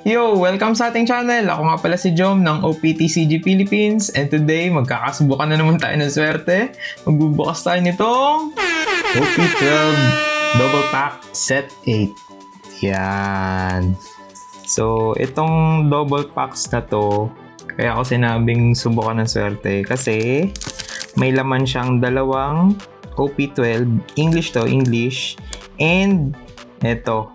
Yo! Welcome sa ating channel! Ako nga pala si Jom ng OPTCG Philippines and today magkakasubukan na naman tayo ng swerte. Magbubukas tayo nitong OP12 Double Pack Set 8. Yan. So, itong double packs na to, kaya ako sinabing subukan ng swerte kasi may laman siyang dalawang OP12, English to, English, and eto,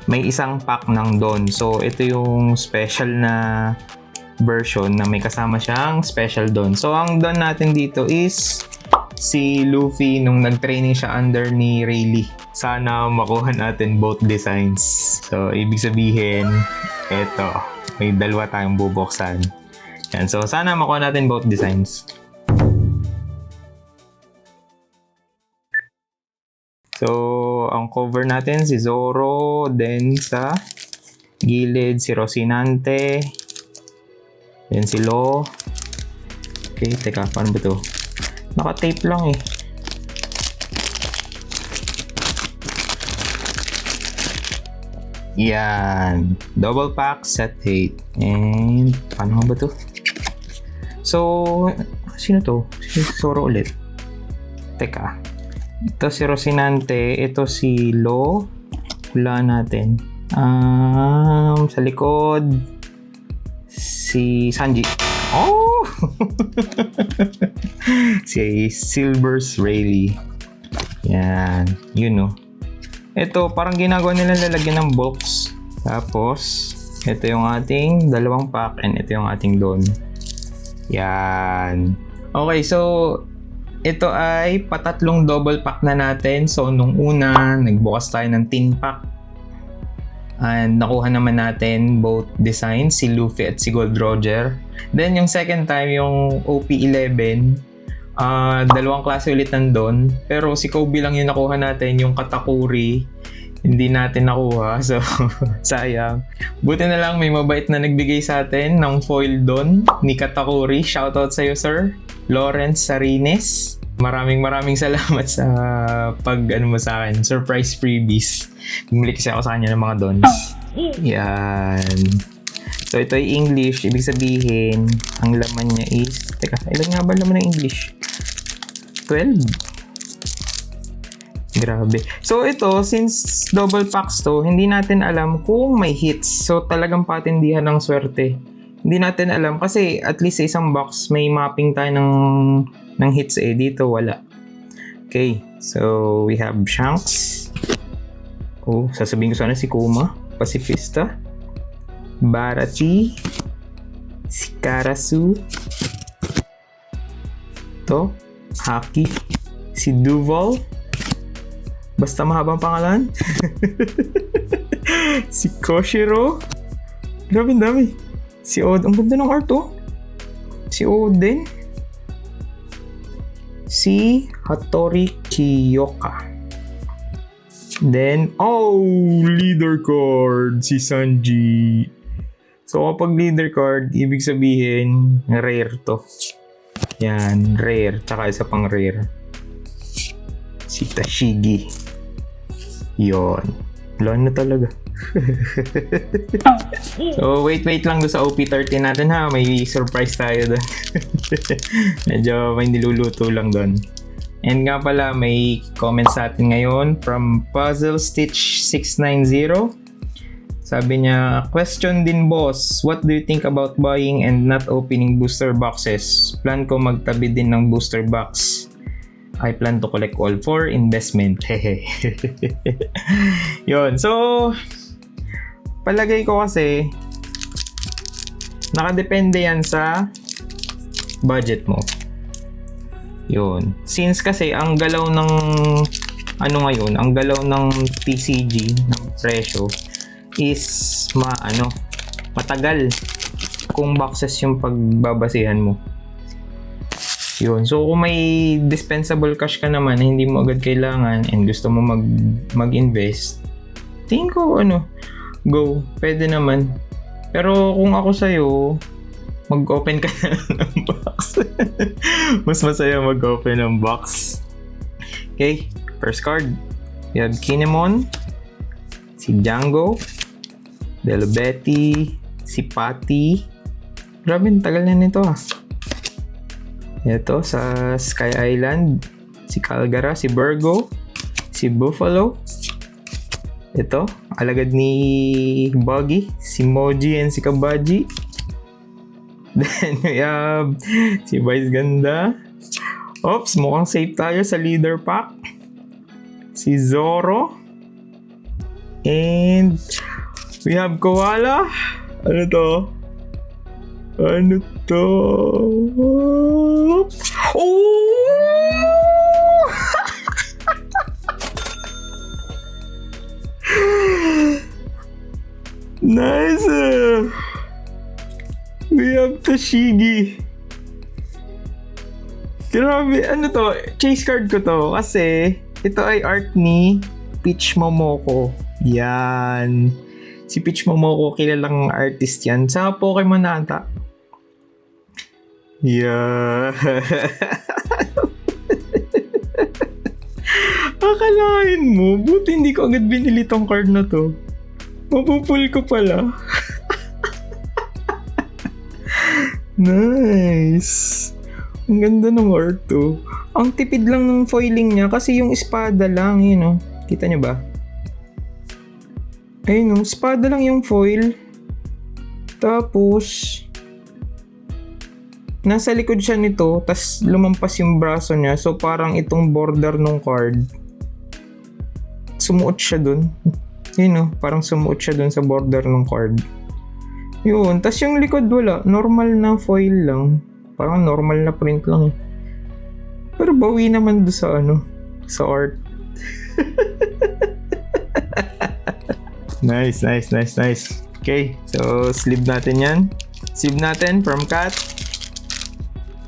may isang pack ng Don. So, ito yung special na version na may kasama siyang special Don. So, ang Don natin dito is si Luffy nung nag-training siya under ni Rayleigh. Sana makuha natin both designs. So, ibig sabihin, eto, may dalawa tayong bubuksan. Yan. So, sana makuha natin both designs. So, ang cover natin si Zoro, then sa gilid si Rocinante, then si Law. Okay, teka, paano ba ito? Naka-tape lang eh. Yan. Double pack, set 8. And, paano ba ito? So, sino to? Si Zoro ulit. Teka. Ito si Rocinante, ito si Law. Hulaan natin. Sa likod, si Sanji. Oh! Si Silver's Rayleigh. Yan. Yun know. Ito, parang ginagawa nila lalagyan ng box. Tapos, ito yung ating dalawang pack and ito yung ating Don. Yan. Okay, so ito ay patatlong double pack na natin. So, nung una, nagbukas tayo ng tin pack. And nakuha naman natin both designs, si Luffy at si Gold Roger. Then, yung second time, yung OP11, dalawang klase ulit nandun. Pero si Kobe lang yung nakuha natin, yung Katakuri. Hindi natin nakuha. So, sayang. Buti na lang may mabait na nagbigay sa atin ng foil Don ni Katakuri. Shoutout sa'yo, sir. Lawrence Sarines. Maraming salamat sa mo sa akin. Surprise freebies. Bumili kasi ako sa kanya ng mga Dons. Yan. So, ito ay English. Ibig sabihin, ang laman niya is... Teka, ilan nga ba laman ng English? 12? Grabe. So, ito, since double packs to, hindi natin alam kung may hits. So, talagang patindihan ng swerte. Hindi natin alam kasi at least sa isang box may mapping tayo ng hits eh. Dito wala. Okay, so we have Shanks. Oh, sasabihin ko sana si Kuma, Pacifista, Baratie, si Karasu, to, Haki, si Duval, basta mahabang pangalan, si Koshiro, grabe dami. Si Oden, ang ganda ng art oh. Si Oden. Si Hattori Kiyoka. Then, leader card. Si Sanji. So, kapag leader card, ibig sabihin, rare to. Yan, rare. Tsaka isa pang rare. Si Tashigi. Yon. Wala na talaga. So, wait lang doon sa OP13 natin ha. May surprise tayo doon. Medyo may niluluto lang doon. And nga pala, may comment sa atin ngayon from Puzzle Stitch 690. Sabi niya, question din boss, what do you think about buying and not opening booster boxes? Plan ko magtabi din ng booster box. I plan to collect all for investment. Hehe. Yun. So, palagay ko kasi nakadepende yan sa budget mo. Yun. Since kasi ang galaw ng ngayon, ang galaw ng TCG ng presyo is matagal kung boxes yung pagbabasihan mo. Yun. So, kung may dispensable cash ka naman na hindi mo agad kailangan and gusto mo mag-invest, tingin ko go. Pwede naman. Pero kung ako sa'yo, mag-open ka na ng box. Mas masaya mag-open ng box. Okay. First card. We have Kinemon, si Django, Delabete, si Patty. Grabe, tagal na nito ah. Ito, sa Sky Island, si Calgara, si Virgo, si Buffalo. Ito, alagad ni Buggy, si Moji and si Kabaji. Then we have si Vice Ganda. Oops, mukhang safe tayo sa leader pack. Si Zoro. And we have Koala. Ano to? Ano to? Oh! Nice! We have Toshigi. Grabe, ano to? Chase card ko to kasi ito ay art ni Peach Momoko. Yan. Si Peach Momoko, kilalang artist yan. Sa Pokemon na ata. Yeah. Akalain mo, buti hindi ko agad binili tong card na to. Mapupul ko pala. Nice. Ang ganda ng art to. Ang tipid lang ng foiling niya kasi yung espada lang, yun oh. Kita niyo ba? Ayun oh, espada lang yung foil. Tapos nasa likod siya nito, tas lumampas yung braso niya. So parang itong border ng card, sumuot siya dun. Yun oh, parang sumuot siya dun sa border ng card. Yun, tas yung likod wala. Normal na foil lang. Parang normal na print lang. Pero bawi naman doon sa ano, sa art. Nice. Okay, so sleeve natin yan. Sleeve natin from Cat.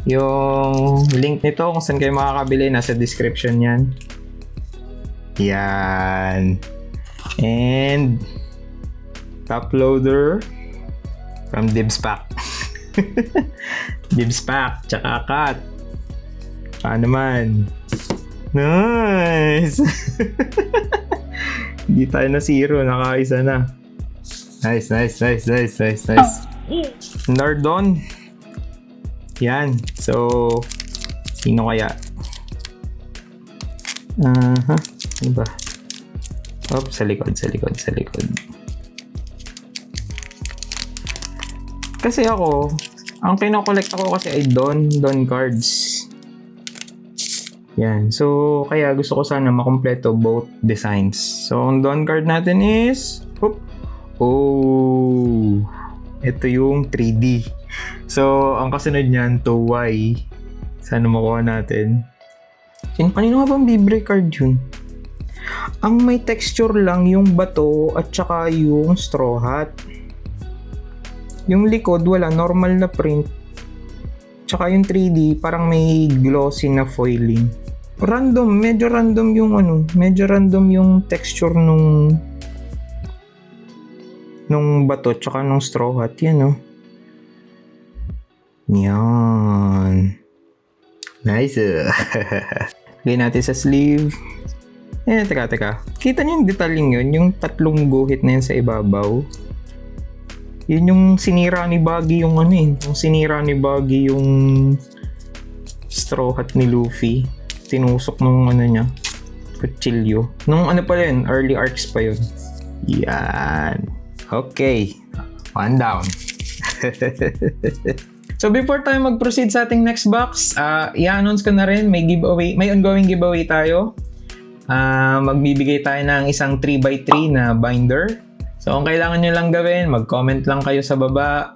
Yung link nito kung saan kayo makakabili nasa description yan. Yan. And top loader from Dibs Pack. Dibs Pack, tsaka Cat. Paano naman? Nice! Hindi tayo na zero, nakaisa na. Nice. Nardon. Yan. So, sino kaya? Ano ba? Oops, sa likod. Kasi ako, ang kinokollect ako kasi ay Don cards. Yan. So, kaya gusto ko sana makompleto both designs. So, ang Don card natin is... Oh! Ito yung 3D. So, ang kasunod niyan, 2Y. Sana makuha natin. Kanino nga bang libre card yun? Ang may texture lang yung bato at saka yung straw hat. Yung likod, wala. Normal na print. Tsaka yung 3D, parang may glossy na foiling. Medyo random yung texture nung bato tsaka nung straw hat. Yan oh. Yan. Nice. Lagay natin sa sleeve. Teka. Kita niyo yung detaling yun? Yung tatlong guhit na yun sa ibabaw. Yun yung sinira ni Buggy yung ano eh. Yung sinira ni Buggy yung straw hat ni Luffy. Tinusok nung ano niya. Kutsilyo. Nung ano pa yun? Early arcs pa yun. Yan. Okay. One down. So before tayo mag-proceed sa ating next box, i-announce ko na rin, may ongoing giveaway tayo. Magbibigay tayo ng isang 3x3 na binder. So ang kailangan nyo lang gawin, mag-comment lang kayo sa baba.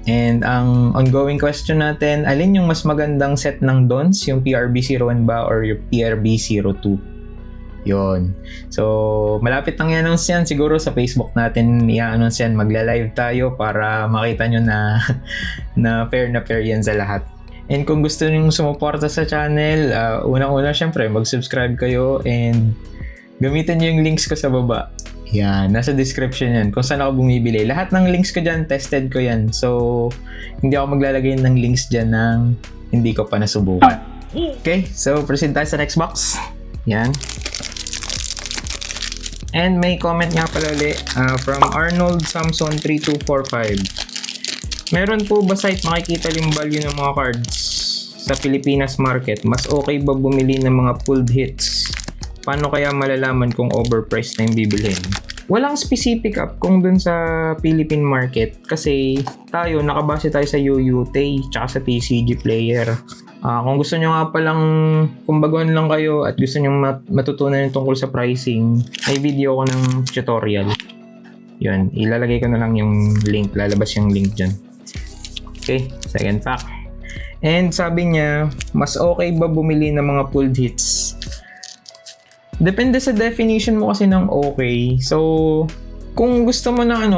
And ang ongoing question natin, alin yung mas magandang set ng Dons? Yung PRB01 ba or yung PRB02? Yon. So, malapit nang i-announce yan. Siguro sa Facebook natin i-announce yan. Magla-live tayo para makita nyo na fair yan sa lahat. And kung gusto nyo sumuporta sa channel, unang-una syempre mag-subscribe kayo and gamitin nyo yung links ko sa baba. Yan, nasa description yan. Kung saan ako bumibili. Lahat ng links ko dyan, tested ko yan. So, hindi ako maglalagay ng links dyan ng hindi ko pa nasubukan. Okay, so proceed tayo sa next box. Yan. And may comment nga pala ulit from Arnold Samson 3245. Meron po ba site makikita yung value ng mga cards sa Pilipinas market? Mas okay ba bumili ng mga pulled hits? Paano kaya malalaman kung overpriced na yung bibilhin? Walang specific app kung dun sa Philippine market kasi tayo, nakabase tayo sa UUT tsaka sa TCG player. Kung gusto nyo nga palang, kung baguhan lang kayo at gusto nyo matutunan tungkol sa pricing, may video ko ng tutorial. Yun, ilalagay ko na lang yung link, lalabas yung link dyan. Okay, second fact. And sabi niya, mas okay ba bumili ng mga pulled hits? Depende sa definition mo kasi ng okay. So, kung gusto mo ng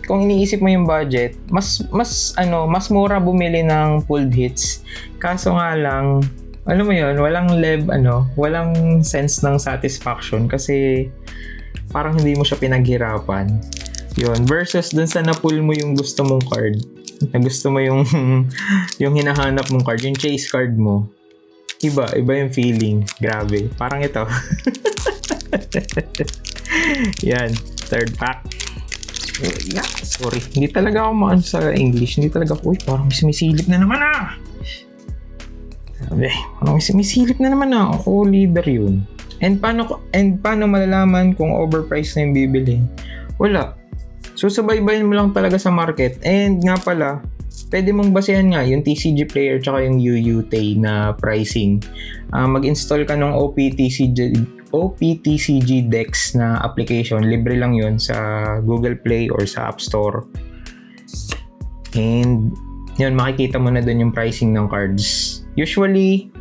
kung iniisip mo yung budget, mas mura bumili ng pulled hits. Kaso nga lang, alam mo yun, walang sense ng satisfaction kasi parang hindi mo siya pinaghirapan. Yun, versus dun sa na-pull mo yung gusto mong card. Na gusto mo yung yung hinahanap mong card, yung chase card mo. Iba yung feeling. Grabe. Parang ito. Yan. Third fact. Yeah, sorry. Hindi talaga ako maano sa English. Hindi talaga ako. Parang sumisilip na naman Sabi, parang sumisilip na naman Ako leader yun. And paano malalaman kung overpriced na yung bibilhin? Wala. Susubaybayin mo lang talaga sa market. And nga pala, pwede mong basehan nga yung TCG player tsaka yung UUT na pricing. Mag-install ka ng OPTCG Dex na application. Libre lang yun sa Google Play or sa App Store. And yun, makikita mo na dun yung pricing ng cards. Usually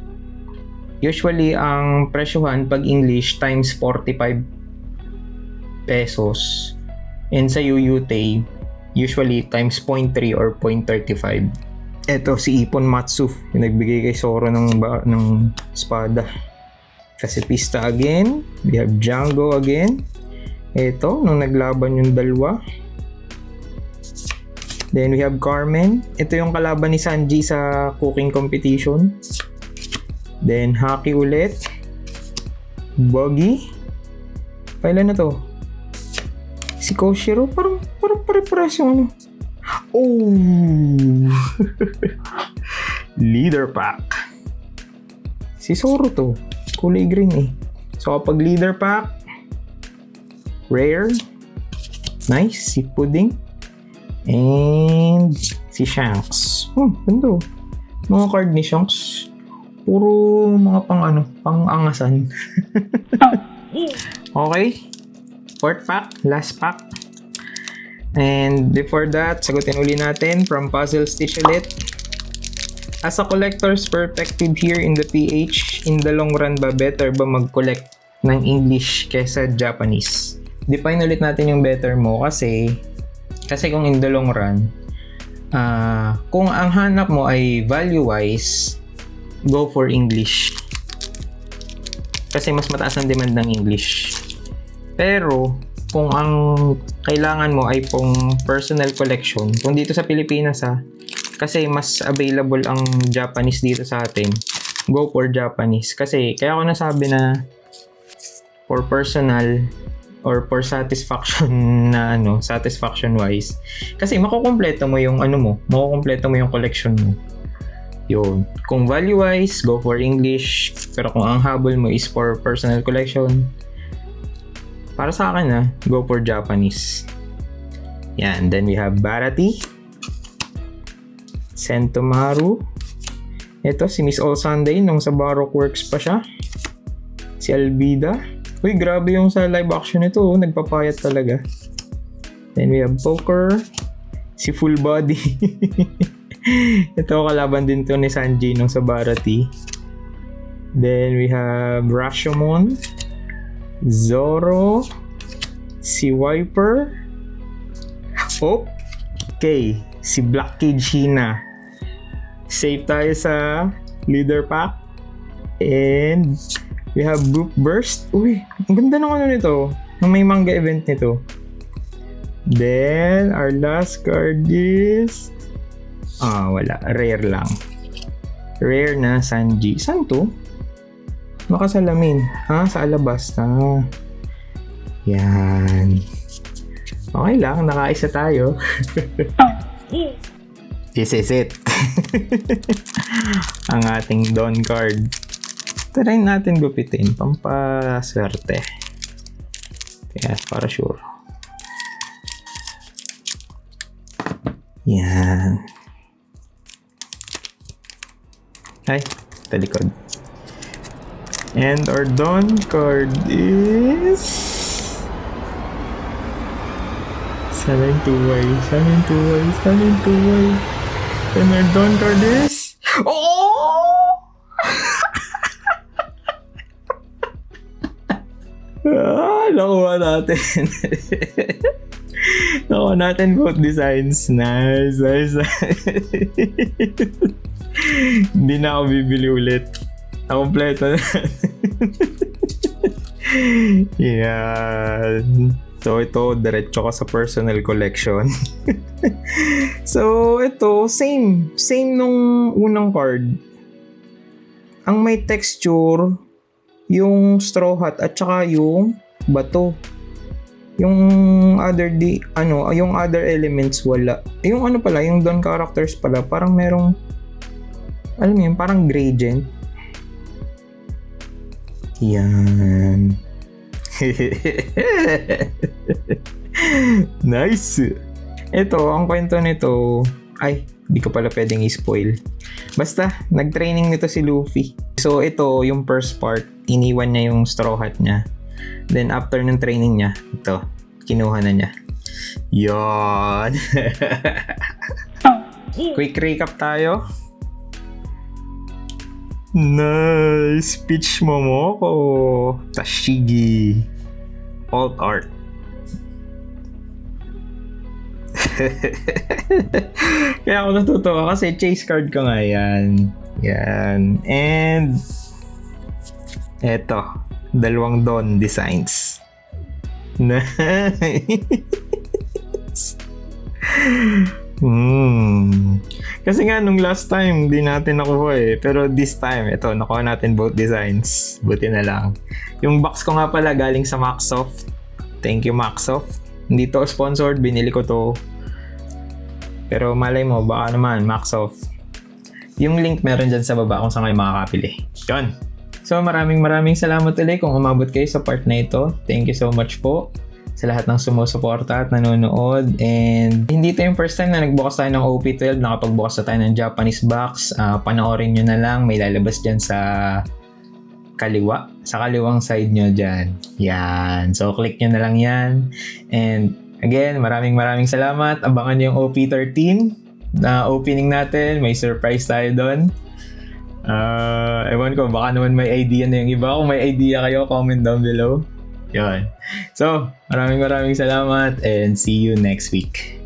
ang presyohan pag English times 45 pesos. And sa UUT, usually times 0.3 or 0.35. Eto si Ipon Matsu, yung nagbigay kay Zoro ng espada. Kasi Pista again, we have Django again. Eto, nung naglaban yung dalawa. Then we have Carmen. Ito yung kalaban ni Sanji sa cooking competition. Then Haki ulit. Buggy. Pailan na to? Si Koshiro, parang pare-pares yung Leader pack. Si Zoro to. Kulay green So kapag leader pack, rare. Nice. Si Pudding. And si Shanks. Ganda. Mga card ni Shanks. Puro mga pang-angasan. Okay. Fourth pack, last pack. And before that, sagutin uli natin from Puzzle Stitch ulit. As a collector's perspective here in the PH, in the long run ba better ba mag-collect ng English kesa Japanese? Define ulit natin yung better mo kasi kung in the long run, kung ang hanap mo ay value-wise, go for English. Kasi mas mataas ang demand ng English. Pero, kung ang kailangan mo ay pong personal collection, kung dito sa Pilipinas kasi mas available ang Japanese dito sa atin, go for Japanese. Kasi, kaya ako nasabi na for personal or for satisfaction na satisfaction wise. Kasi makukumpleto mo yung makukumpleto mo yung collection mo. Yun. Kung value wise, go for English. Pero kung ang habol mo is for personal collection, para sa akin go for Japanese. Yan. Then we have Barati, Sentomaru. Ito si Miss All Sunday nung sa Baroque Works pa siya. Si Albida. Uy, grabe yung sa live action nito. Nagpapayat talaga. Then we have Poker. Si Full Body. Ito kalaban din to ni Sanji nung sa Barati. Then we have Rashomon. Zoro, si Wiper, okay, si Black Cage Hina. Save tayo sa leader pack. And we have Group Burst. Uy, ang ganda ng nito. Nung may manga event nito. Then, our last card is wala. Rare lang. Rare na Sanji. Saan to? Makasalamin. Sa alabas na. Yan. Okay lang, nakaisa tayo. This is it. Ang ating Dawn card. Try natin gupitin, pampaswerte. Kaya para sure. Yan. Ay, talikod. And our Dawn card is... Sana yung tuway. And our Dawn card is... Oh! Nakuha natin. Nakuha natin both designs. Nice. Hindi na ako bibili ulit. Nakompleto na. Yan. So, ito, diretso ka sa personal collection. So, ito, same. Same nung unang card. Ang may texture, yung straw hat at saka yung bato. Yung yung other elements wala. Yung pala, yung Dawn characters pala, parang merong, alam mo yun, parang gradient. Yan. Nice. Ito, ang kwento nito, ay, di ko pala pwedeng i-spoil. Basta, nag-training nito si Luffy. So, ito, yung first part, iniwan niya yung straw hat niya. Then, after ng training niya, ito, kinuha na niya. Yon. Quick recap tayo. Nice! Peach Momoko, Tashigi, Alt Art. Kaya ako natutuwa kasi chase card ko nga yan. Yan. And eto, dalawang Dawn designs. Nice! Kasi nga nung last time di natin nakuha eh. Pero this time, ito, nakuha natin both designs. Buti na lang. Yung box ko nga pala galing sa Maxsoft. Thank you Maxsoft. Hindi to sponsored, binili ko to. Pero malay mo, baka naman Maxsoft. Yung link meron dyan sa baba kung saan kayo makakapili. Yun. So maraming salamat ulit kung umabot kayo sa part na ito. Thank you so much po sa lahat ng sumusuporta at nanonood. And hindi ito yung first time na nagbukas tayo ng OP12. Nakapagbukas na tayo ng Japanese box. Panoorin nyo na lang. May lalabas dyan sa kaliwa. Sa kaliwang side nyo dyan. Yan. So click nyo na lang yan. And again, maraming salamat. Abangan nyo yung OP13 na opening natin. May surprise tayo doon. Ewan ko, baka naman may idea na yung iba. Kung may idea kayo, comment down below. Yun. So, maraming salamat and see you next week.